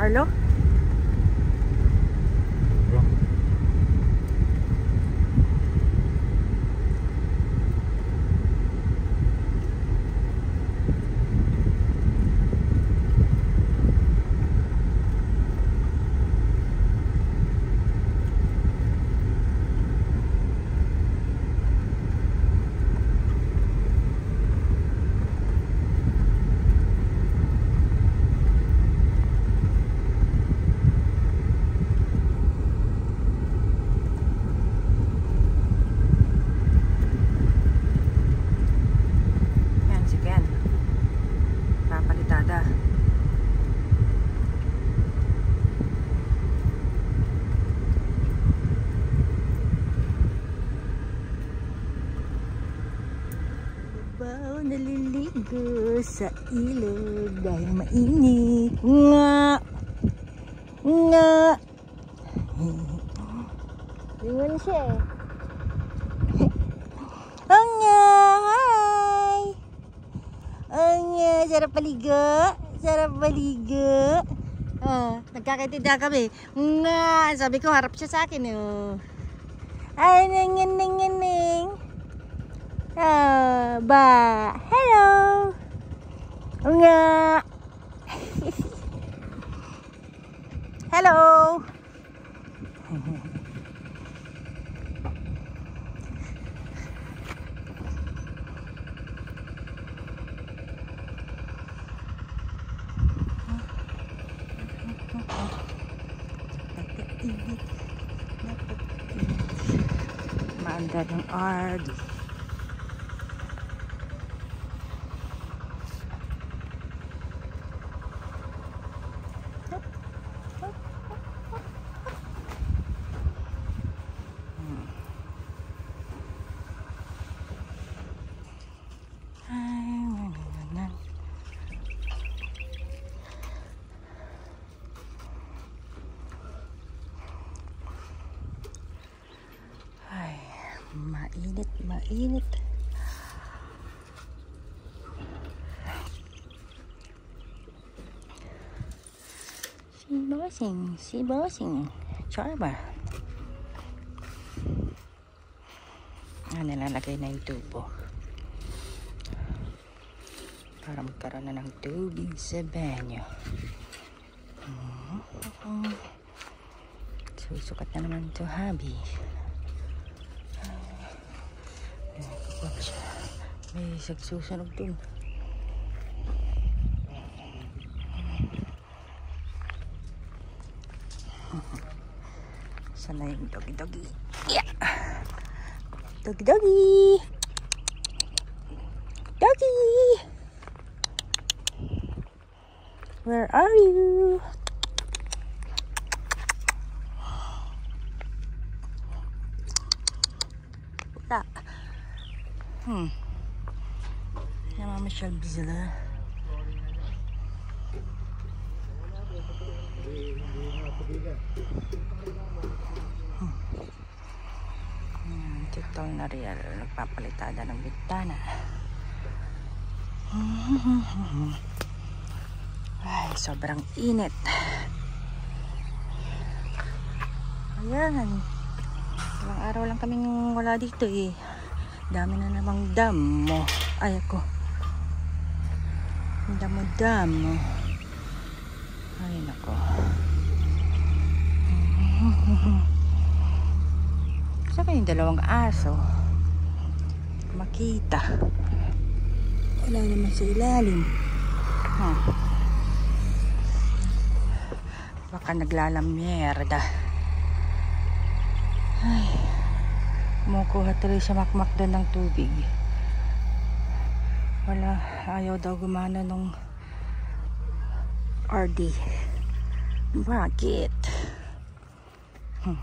Arlo? Naliligo sa ilog dahil mainit. Nga! Nga! Lingon siya eh. Oh nga! Hi! Oh nga! Sarap paligo! Sarap paligo! Nagkakaintindihan kami. Nga! Sabi ko harap siya sa akin. Ay, nanganing. Ba, hello. Nga. Hello. Maandar ng RD. Mainit. Si Bossing. Charba. Nilalagay na yung tubo. Para magkaroon na ng tubig sa banyo. Susukat na naman ito, habi. May sagsusunog dun. Sana yung doggy. Yeah. Doggy. Where are you? Wala. Michelle Bizela. Titol na real. Nagpapalitada ng bintana. Ay, sobrang init. Ayan. Ilang araw lang kaming wala dito eh. Dami na namang damo. Ay ako. Damo. Ay nako. Saka yung dalawang aso. Makita. Wala naman sa ilalim. Baka naglalamierda. Ay. Kumukuha tuloy sa makmakdan ng tubig. Wala, ayaw daw gumana nung RD. Bakit? Ano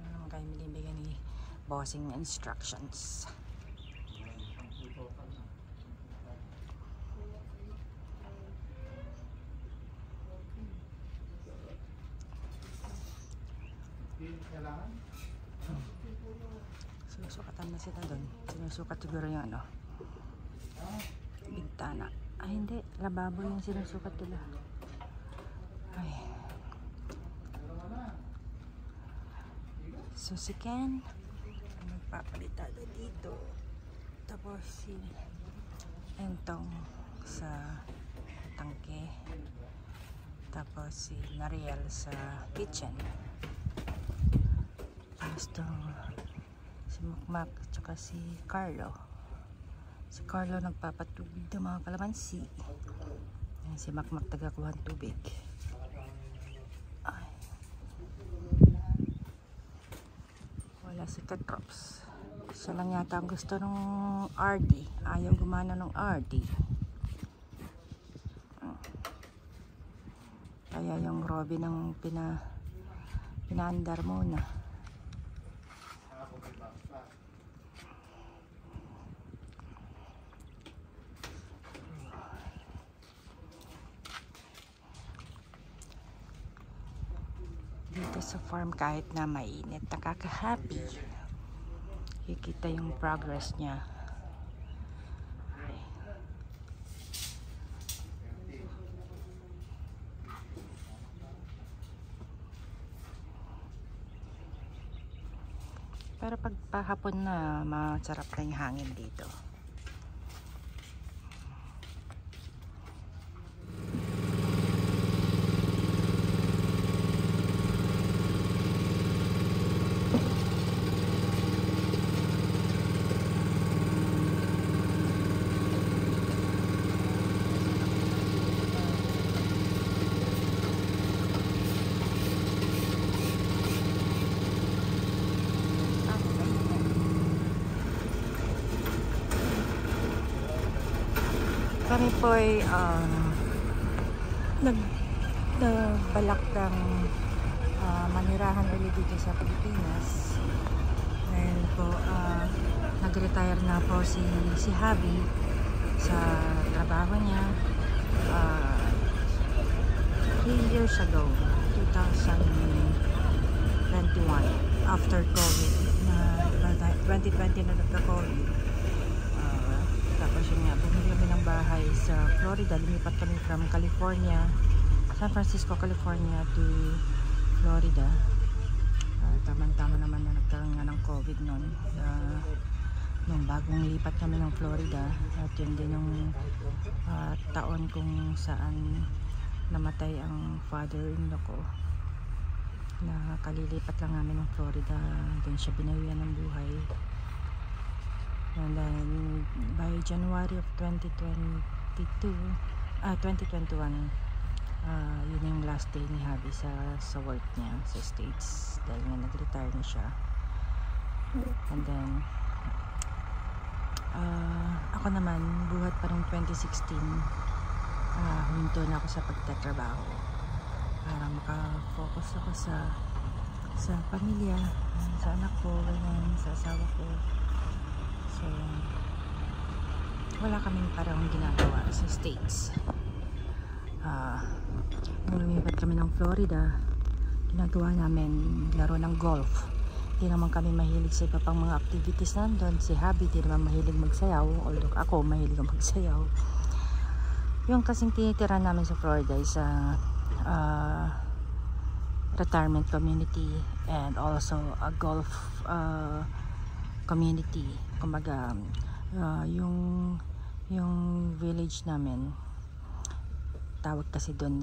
naman kayo binibigyan ni Bossing instructions? Sinusukatan na sila doon. Sinusukat siguro yung ano, bintana. Ay, hindi. Lababo yung sinusukat nila. Ay. So, si Ken, magpapalitada dito. Tapos, si Entong sa tangke. Tapos, si Nariel sa kitchen. Tapos, si Makmak, tsaka si Carlo. Si Carlo nagpapatubig ng mga kalamansi. Ayan, si Makmak tagakuha ng tubig. Ay. Wala si Tetrops. Siya lang yata ang gusto ng RD. Ayaw gumana ng RD. Kaya yung Robin ang pinaandar muna. Dito sa farm, kahit na mainit, nakaka-happy. Kikita yung progress niya. Pero pag pahapon na, masarap na yung hangin dito. Kami po ay nagbalak ng manirahan ulit dito sa Pilipinas. Dahil po nag-retire na po si Javi sa trabaho niya 3 years ago, 2021, after COVID na 2020 na nagka-COVID. Tapos yun nga, bumili kami ng bahay sa Florida. Lumipat kami from California, San Francisco, California to Florida. Tama-tama naman na nagkaroon nga ng COVID noon. Nung bagong lipat kami ng Florida. At yun din yung taon kung saan namatay ang father-in-law ko. Na kalilipat lang namin ng Florida. Doon siya binawian ng buhay. And then by January of 2021, yun yung last day ni Javi sa work niya sa States, dahil nga nag-retire na siya. And then ako naman, buhat pa rin 2016, huminto na ako sa pagtatrabaho para makafocus ako sa pamilya, sa anak ko, sa asawa ko. So, wala kaming parang ginagawa sa States. Nung lumipat kami ng Florida, ginagawa namin laro ng golf. Hindi naman kami mahilig sa iba pang mga activities nandun. Si Javi di naman mahilig magsayaw, although ako mahilig magsayaw. Yung kasing tinitira namin sa Florida is retirement community and also a golf community. Kumbaga, yung village namin, tawag kasi doon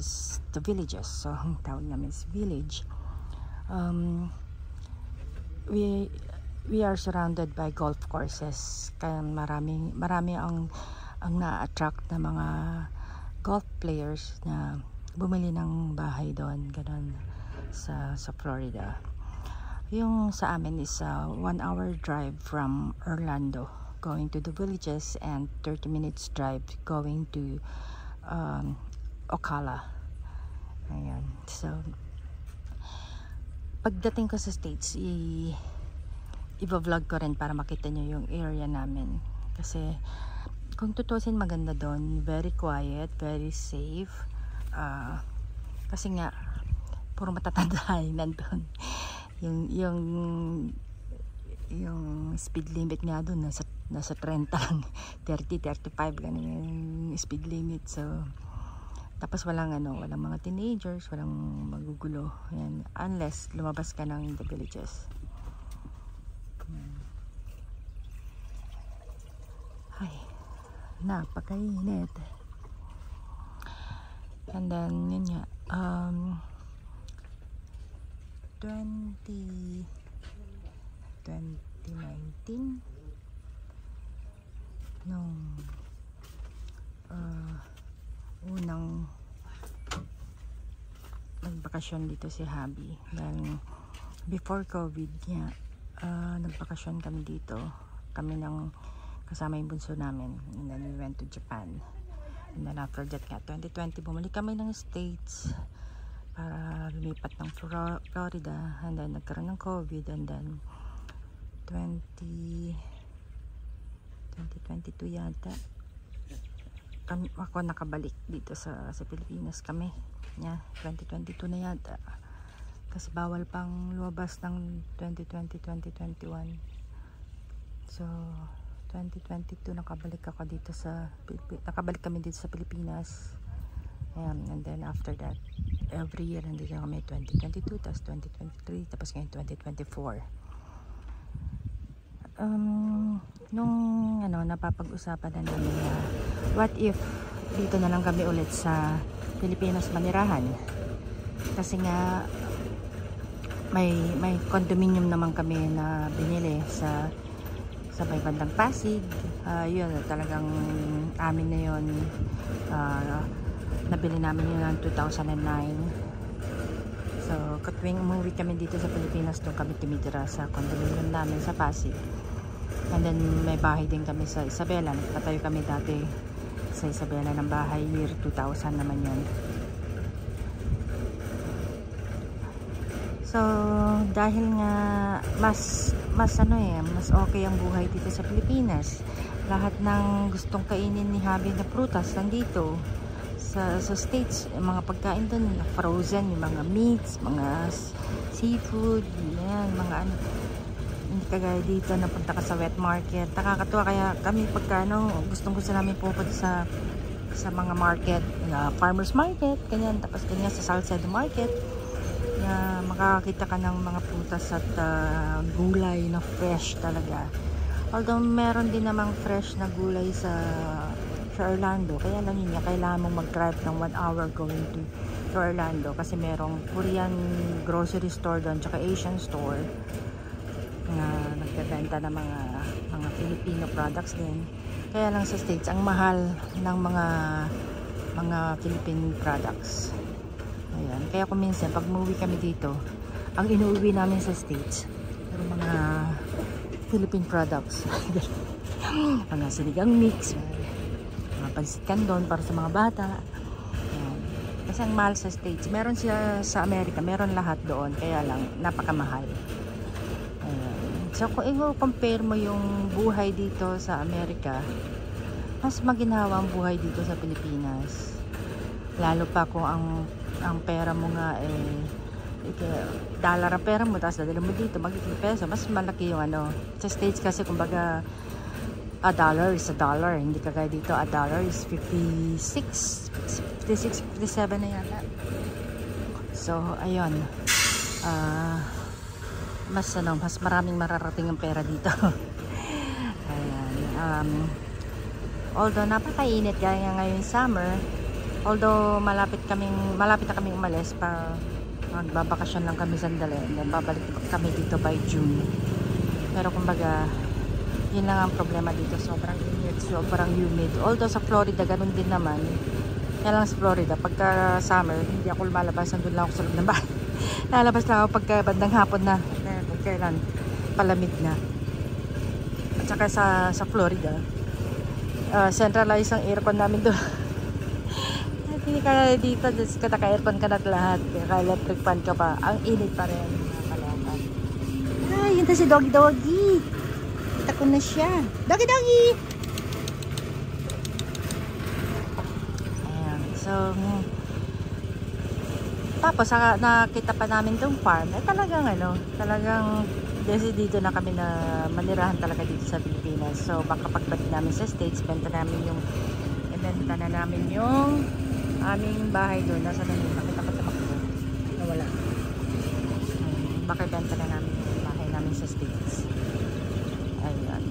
the villages, so ang tawag namin is village. We are surrounded by golf courses, kaya marami ang na-attract na mga golf players na bumili ng bahay doon, ganun, sa Florida. Yung sa amin is 1 hour drive from Orlando going to the villages and 30 minutes drive going to Ocala. Ayan. So, pagdating ko sa States, i-vlog ko rin para makita nyo yung area namin. Kasi, kung tutusin, maganda doon. Very quiet, very safe. Kasi nga, puro matatanda nandun. Yung speed limit nga doon nasa nasa 30 lang, 30, 35 ganun yung speed limit. So tapos walang walang mga teenagers, walang magugulo. Yan, unless lumabas ka ng the villages. Ay, napakainit. And then yun nga, 2019 nung unang nagbakasyon dito si Habi, dahil before COVID niya, nagbakasyon kami dito, kami ng kasama yung bunso namin, and then we went to Japan. And then after that nga, 2020 bumalik kami ng States para lumipat ng Florida, and then nagkaroon ng COVID, and then 2022 yata ako nakabalik dito sa Pilipinas kami. Yeah, 2022 na yata, kasi bawal pang lumabas ng 2020-2021. So 2022 nakabalik kami dito sa Pilipinas. And then after that, every year nandito kami, 2022, tapos 2023, tapos ngayon 2024. Nung napapag-usapan na namin na what if dito na lang kami ulit sa Pilipinas manirahan, kasi nga may condominium naman kami na binili sa may bandang Pasig. Yun talagang amin na yun. Nabili namin yun ng 2009. So tuwing umuwi kami dito sa Pilipinas, doon kami tumitira sa condominium namin sa Pasig. And then may bahay din kami sa Isabela. Nagpatayo kami dati sa Isabela ng bahay, year 2000 naman yun. So dahil nga mas okay ang buhay dito sa Pilipinas. Lahat ng gustong kainin ni Habi na prutas nandito sa States. Yung mga pagkain doon, frozen, yung mga meats, mga seafood, yan, mga hindi kagaya dito na punta ka sa wet market. Nakakatuwa, kaya kami pagka gusto namin pupunta sa mga market, farmers market, ganyan, tapos ganyan sa Southside market, na makakakita ka ng mga prutas at gulay na fresh talaga. Although meron din namang fresh na gulay sa Orlando, kaya lang yun, kailangan mong mag-drive ng 1 hour going to Orlando, kasi merong Korean grocery store doon, tsaka Asian store na nagbebenta ng mga Filipino products din. Kaya lang sa States ang mahal ng mga Philippine products. Ayan. Kaya kung minsan pag umuwi kami dito, ang inuuwi namin sa States yung mga Philippine products. Mga sinigang mix, mga pansit canton para sa mga bata. Ayan. Kasi ang mahal sa States, meron siya sa Amerika, meron lahat doon, kaya lang napakamahal. So kung i-compare mo yung buhay dito sa Amerika, mas maginhawa ang buhay dito sa Pilipinas. Lalo pa kung ang pera mo nga dollar ang pera mo, tapos dadala mo dito magiging peso, mas malaki yung sa States kasi kumbaga a dollar is a dollar, hindi kagaya dito a dollar is 56, 57 na yata. So ayun, mas maraming mararating ang pera dito. Ayan. Although napakainit gaya ngayon summer, although malapit na kaming umalis, pa magbabakasyon lang kami sandali, and babalik kami dito by June. Pero kumbaga yun lang ang problema dito, sobrang init, sobrang humid. Although sa Florida ganun din naman, kaya lang sa Florida pagka summer hindi ako lumalabas, nandun lang ako sa loob ng bahay. Lalabas lang ako pagka bandang hapon na kailan palamig na. At saka sa Florida, centralized ang aircon namin doon. Hindi ka dito, naka-aircon ka na lahat, naka-electric fan ka pa, ang init pa rin. Ay, yun na si Doggy Doggy, kita ko na siya. Doggy Doggy! Ayan, so tapos nakita pa namin tong farm, talagang Kasi dito na kami na manirahan talaga dito sa Pilipinas. So baka pagbalik namin sa States, ibenta na namin yung aming bahay doon. Nasa na yun? Nakita ko tamakbo. Nawala. Baka ibenta na namin yung bahay namin sa States. Ayan.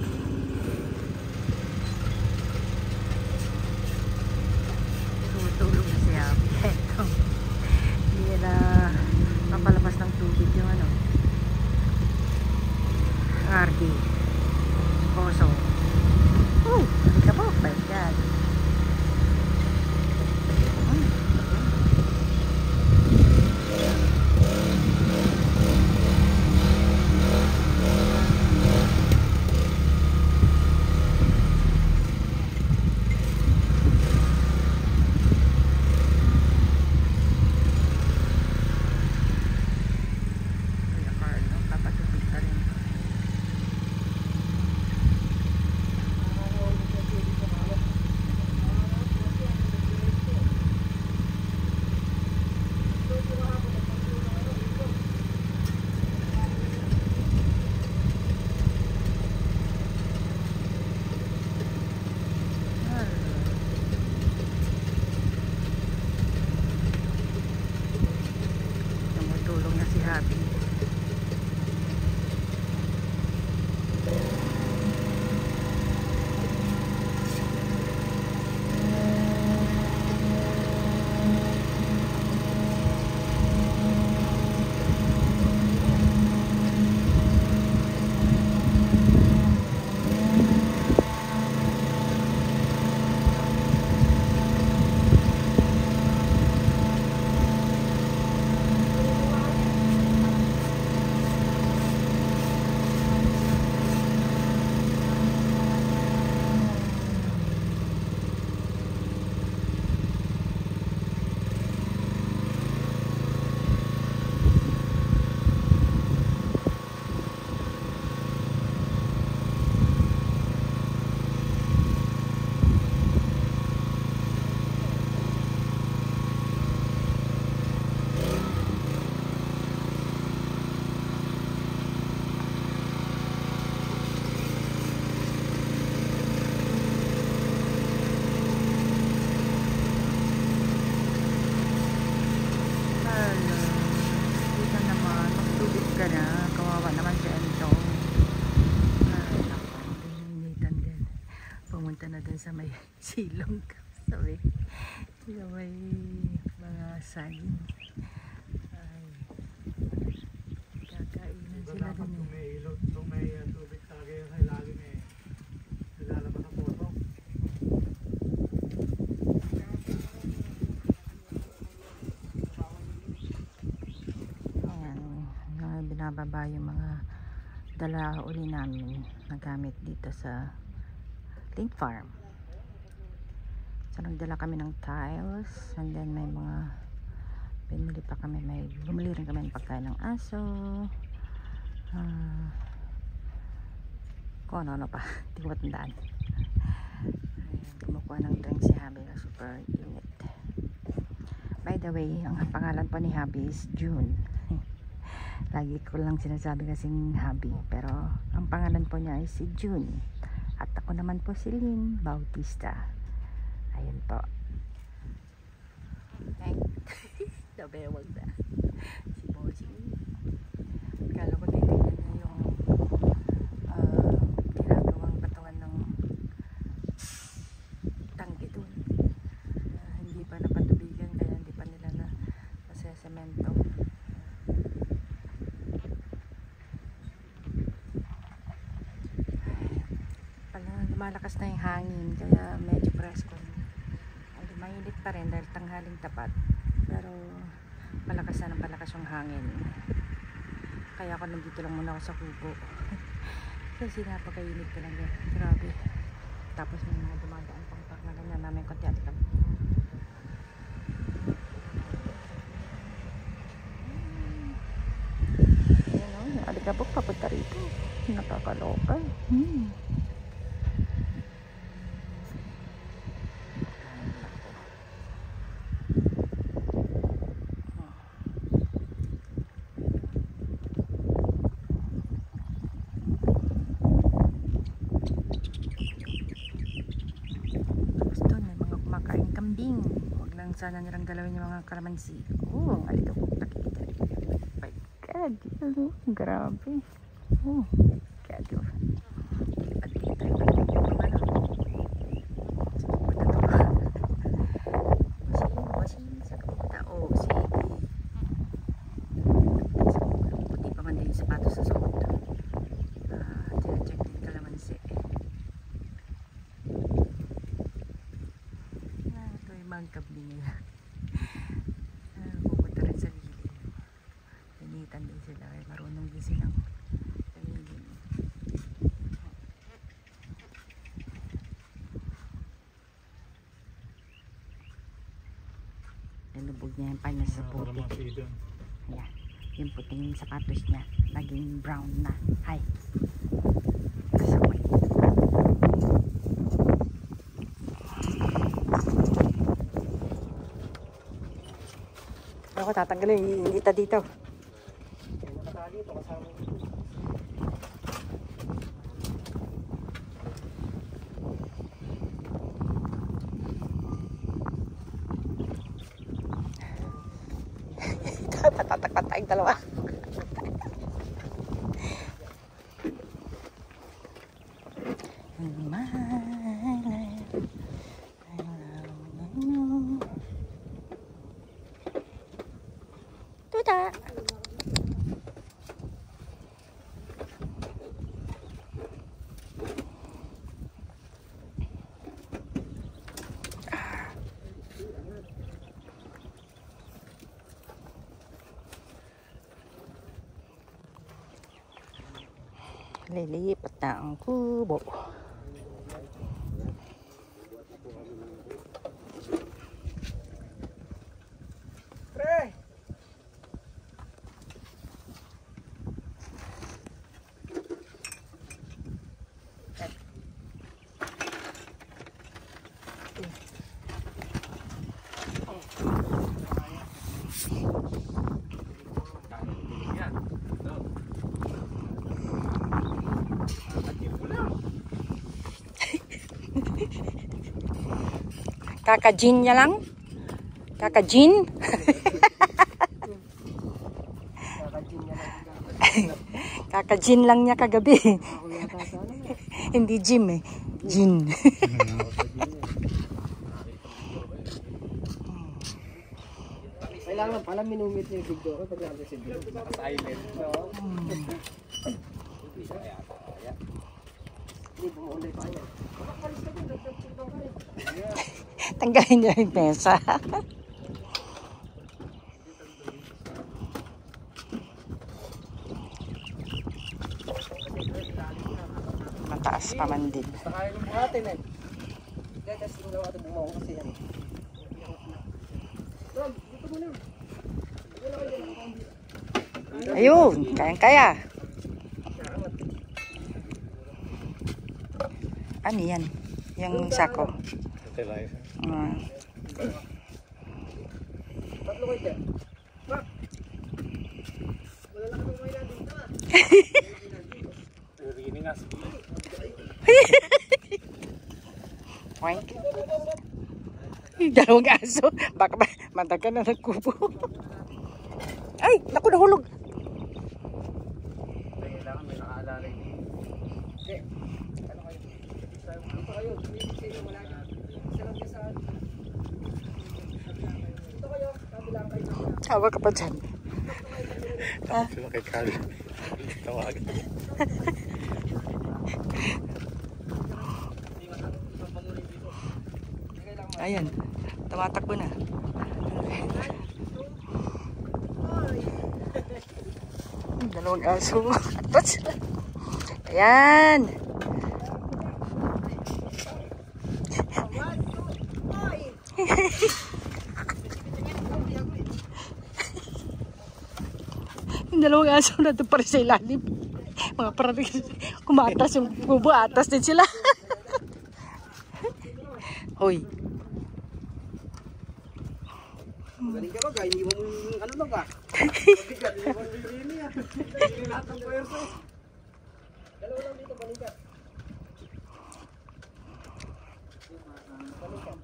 Tutulog na siya. Eto. Hindi na papalabas ng tubig yung ano. RD. Oso. Oh, hindi ka po. My God. Tumutulong na si Happy. Pumunta na dun sa may silong sabi sa may mga saging ay kakainan sila dun kung may ilot, kung may tubig talaga yung ilalim lalabas ang puso. Ayan, binababa yung mga dala uli namin na gamit dito sa Link Farm. So nagdala kami ng tiles and then may mga binili pa kami, may bumili rin kami ng pagkain ng aso, kung ano pa hindi ko matandaan. Kumukuha ng drink si Habi na super init. By the way, ang pangalan po ni Habi is June. Lagi ko lang sinasabi kasing Habi, pero ang pangalan po niya is si June. At ako naman po si Lynn Bautista. Ayun po. Sabi, wag na. Si Bossing. Kala ko titignan niya yung ginagawang patungan ng tangke dun. Hindi pa napatubigan, kaya hindi pa nila na masesemento. Malakas na yung hangin kaya medyo presko. Mainit pa rin dahil tanghaling tapat, pero malakas na ng malakas yung hangin, kaya ako nandito lang muna ako sa kubo kasi napakainit talaga, grabe. Tapos may mga dumadaan pang parang na namin konti alikab. Ayan o, yung alikabok papunta rito, nakakaloka. sana nilang galawin yung mga kalamansi. Oh, ang alito. Nakikita. My God. Ano? Grabe. Oh, God. At dito yung ano. Machine. Sa kumita. Oh, sige. Puti pa man din yung sapatos sa suot. Check din kalamansi. Ito yung Mount Kabli nila. Pupunta rin sa gilid. Pinitan din sila. Marunong din silang pamilin. Nalubog niya yung panya sa puti. Ayan. Yung puting sapatos niya. Naging brown na. Hi. Kasaway. Ako tatanggalin yung kita dito. Patatakpan tayong dalawa. Tuta. Lilipat na ang kubo. Pre! Kaka-gin niya lang? Kaka-gin? Kaka-gin lang niya kagabi. Hindi gym eh. Gin. Kailangan pala minumit niya yung video ko pag nasa video. Naka-silent. Hindi bumuulay pa niya. Tanggalin niya yung pesa. Mataas pa man din. Sakayin mo natin eh. Gagas yung gawa ito bumaw kasi yan. Dito mo na. Ayun, kayang-kaya. Ano yan? Yung sako. Tatlo kayo dyan. Mak! Wala lang kami may dito ah. Rinig nga. Wank. Dalawang aso. Baka matagal na nagkubo. Ay! Naku, nahulog. Kailangan may nakaalala yun. Okay. Ano kayo? Dito kayo. Sa inyo wala na. Isa lang sa... Dito kayo. Kabilang kayo. Tawa ka pa dyan. Sila kay Carl. Tawagan. Ayan. Tumatakbo na. Dalawang aso. Atas. Ayan. Yung dalawang aso na ito para sa ilalim. Mga parang kumatas yung bubo. Atas din sila. Hoy. Galing ka ba? Hindi mo ano lang ka? Mabigat. Hindi mo rini ah. Hindi lahat ng pwersa. Dalawa lang dito, balikat. Balikat.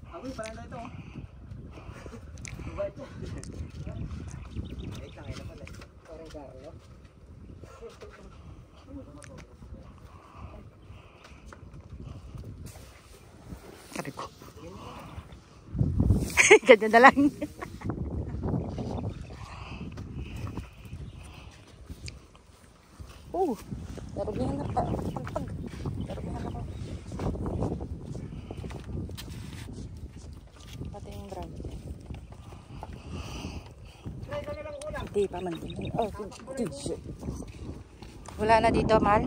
Aboy, parang na ito. Wait lang, ito pala. Parang Carlo. Sabi ko. Ganyan na lang. Darubihan na pa. Pagpag. Darubihan ako. Pati yung brand. Hindi pa man. Oh, t-shirt. Wala na dito, Mal.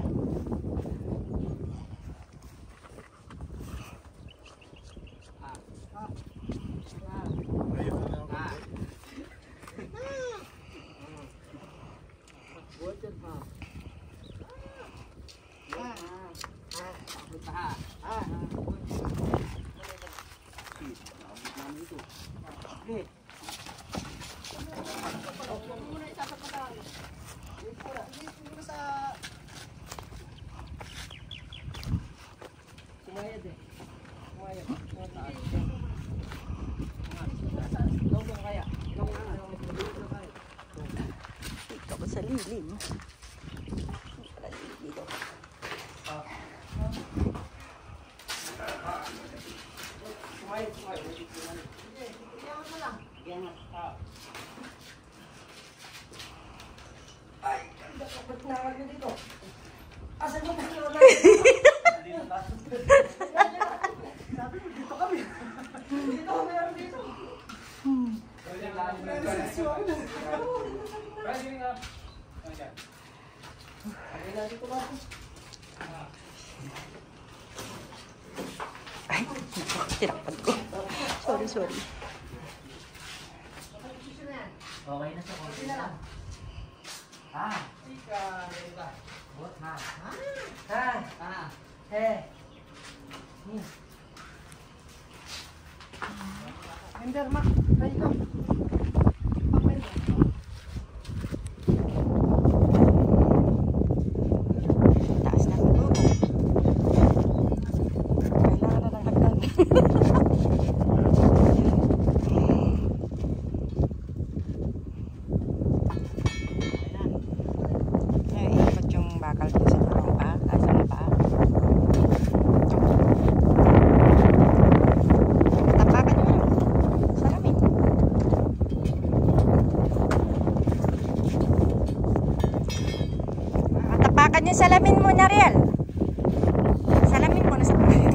Ikaw sa lilim. Ay, dapat nawag nyo dito. Asan mo na yun? Sabi mo, dito kami. Dito kami lang dito. Ay, tinakpan ko. Sorry. Okay na sa konti na lang. Ha? Ika, ika. Bot, ha? Ha? Ha? He. Hinder, ma. Ay, ikaw. Taas na ako. Kailangan na ng hagdan. Ikot yung bakal dun sa dalawang pa. Asang pa. Tapakan mo. Salamin. Tapakan yung salamin mo na, Riel. Salamin mo na sa bahay.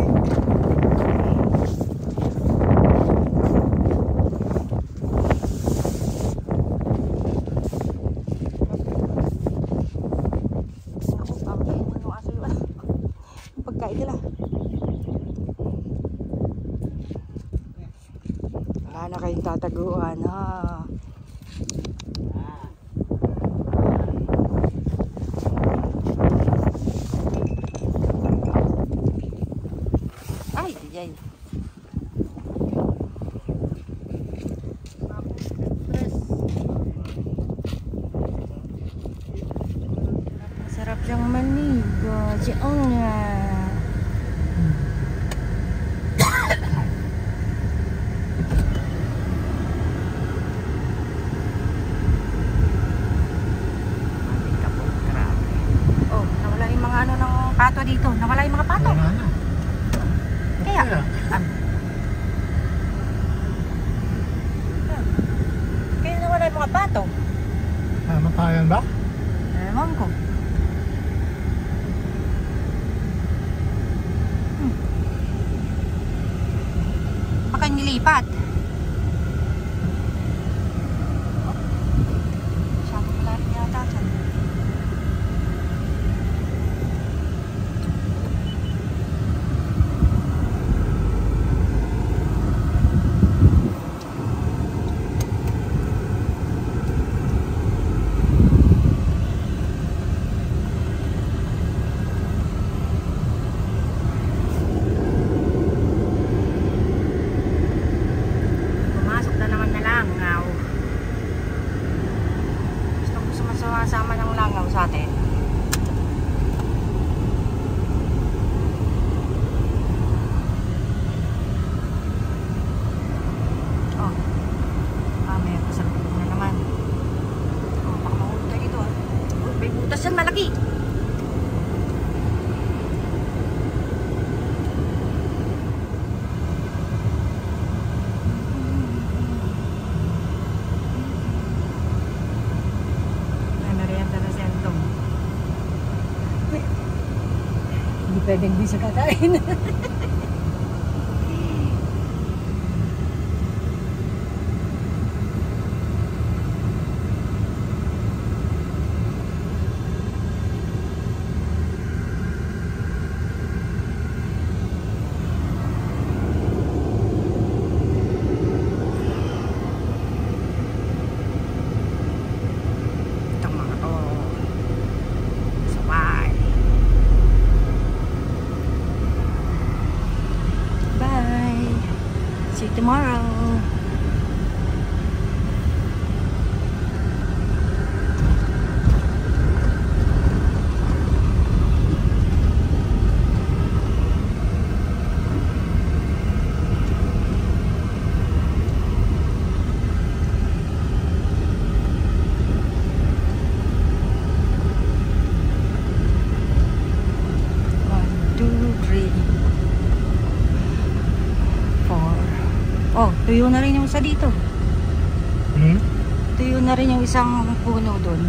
Pagkain nila. Wala na kayong tataguan, ha? Ay, yay. Masarap siyang manigo. Diyan nga. Oh, nawala yung mga ano ng pato dito. Nawala yung mga pato. Kaya, kaya nawala yung mga pato. Matayan ba? Ewan ko. Baka nilipat. Masyado malalim yata dyan. Hindi pwedeng di siya kakain. See you tomorrow. Oh, tuyo na rin yung isa dito. Tuyo na rin yung isang puno doon.